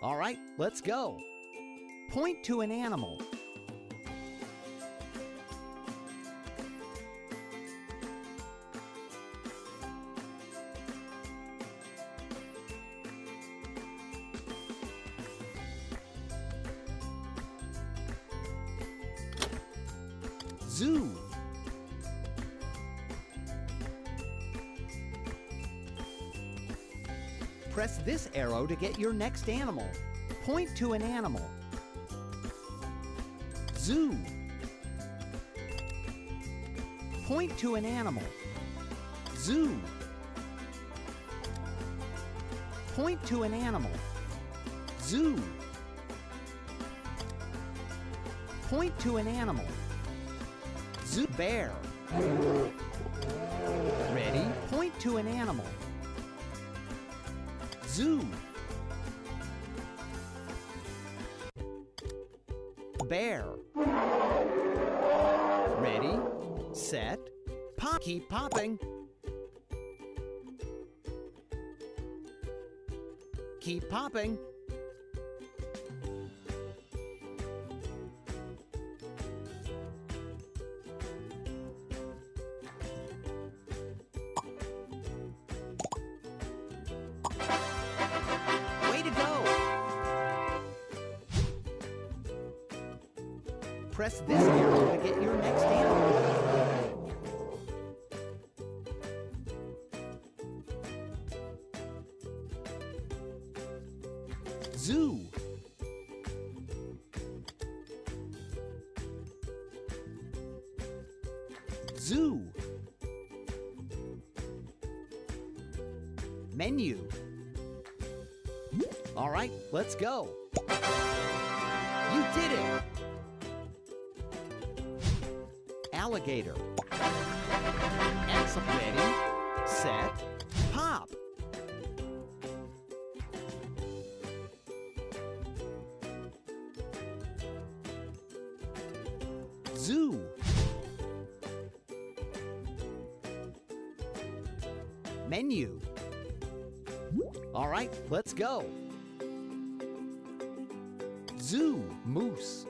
All right, let's go. Point to an animal. Zoo. Press this arrow to get your next animal. Point to an animal. Zoo. Point to an animal. Zoo. Point to an animal. Zoo. Point to an animal. Zoo. Bear. Ready? Point to an animal. Zoo. Bear. Ready, set, pop. Keep popping. Keep popping. Way to go! Press this arrow to get your next animal. Zoo. Zoo. Menu. All right, let's go. You did it! Alligator. Excellent. Ready, set, pop. Zoo. Menu. All right, let's go. Zoo. Moose.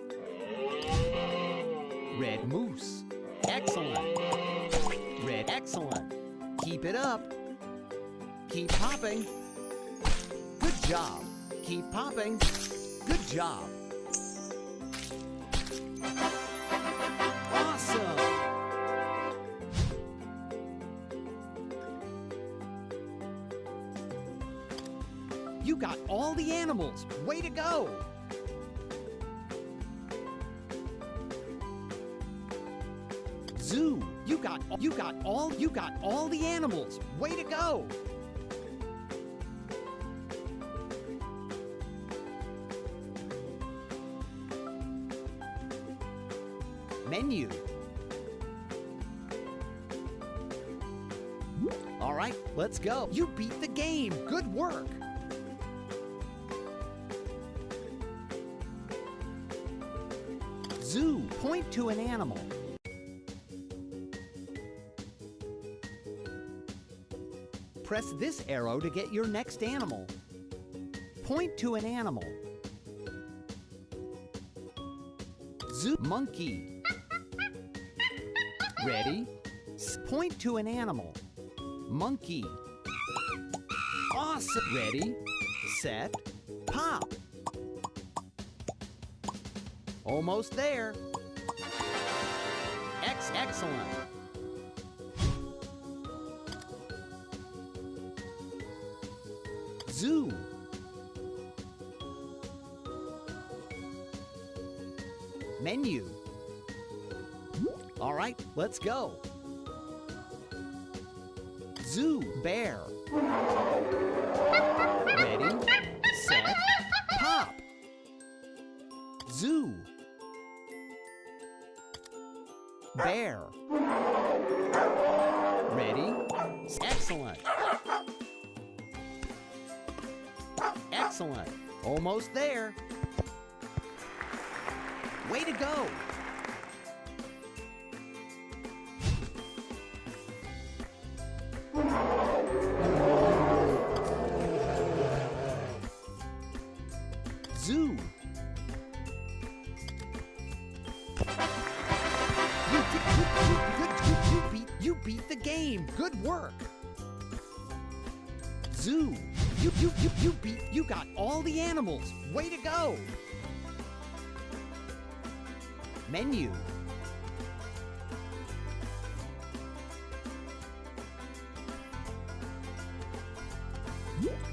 Red moose. Excellent. Red. Excellent. Keep it up. Keep popping. Good job. Keep popping. Good job. Awesome. You got all the animals. Way to go. Zoo. You got all the animals. Way to go. Menu. All right, let's go. You beat the game. Good work. Zoo. Point to an animal. Press this arrow to get your next animal. Point to an animal. Zoo. Monkey. Ready? Point to an animal. Monkey. Awesome. Ready, set, pop. Almost there. Excellent. Zoo. Menu. All right, let's go. Zoo. Bear. Ready, set, pop. Zoo. Bear. Ready, excellent. Excellent. Almost there. Way to go. Good work. Zoo. You got all the animals. Way to go. Menu.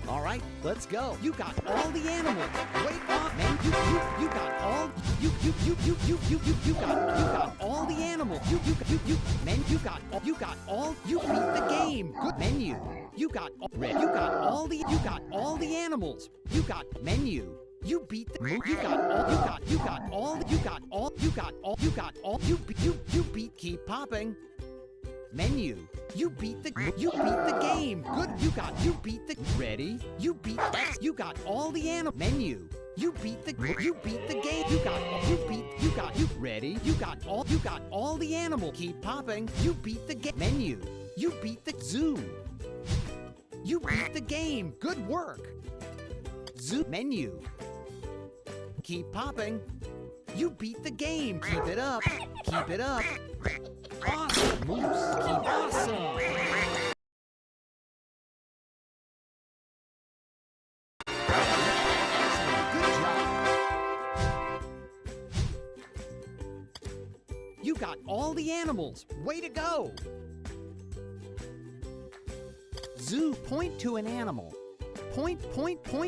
All right, let's go. You got all the animals. Wait up, man. You got all. You got all the animals. Men. You got all. You beat the game. Good menu. You got all the animals. You got menu. You beat the. You beat. Keep popping. Menu. You beat the game. Good. You beat the. Ready? You beat X. You got all the animal. Menu. You beat the game. You ready? You got all the animal. Keep popping. You beat the game. Menu. You beat the zoo. You beat the game. Good work. Zoo. Menu. Keep popping. You beat the game. Keep it up. Keep it up. Awesome, Moose. Keep awesome. Good job. You got all the animals. Way to go. Zoo. Point to an animal. Point.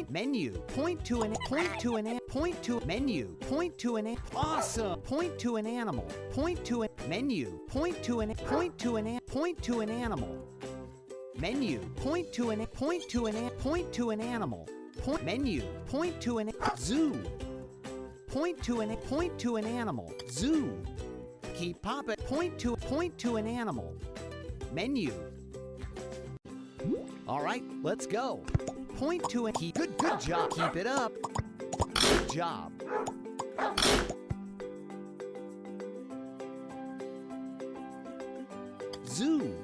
Menu. Point to menu. Point to an awesome. Point to an animal. Point to a menu. Point to an animal. Menu. Point to an animal. Menu. Point to an zoo. Point to an animal. Zoo. Keep popping. Point to an animal. Menu. All right, let's go. Point to a key. Good job. Keep it up. Good job. Zoo.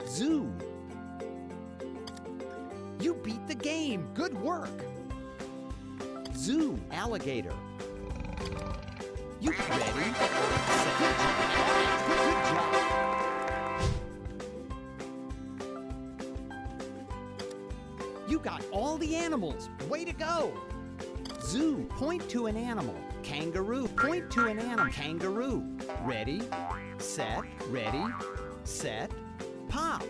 Zoo. You beat the game. Good work. Zoo. Alligator. You ready? Good job. You got all the animals. Way to go. Zoo. Point to an animal. Kangaroo. Point to an animal. Kangaroo. Ready, set, pop.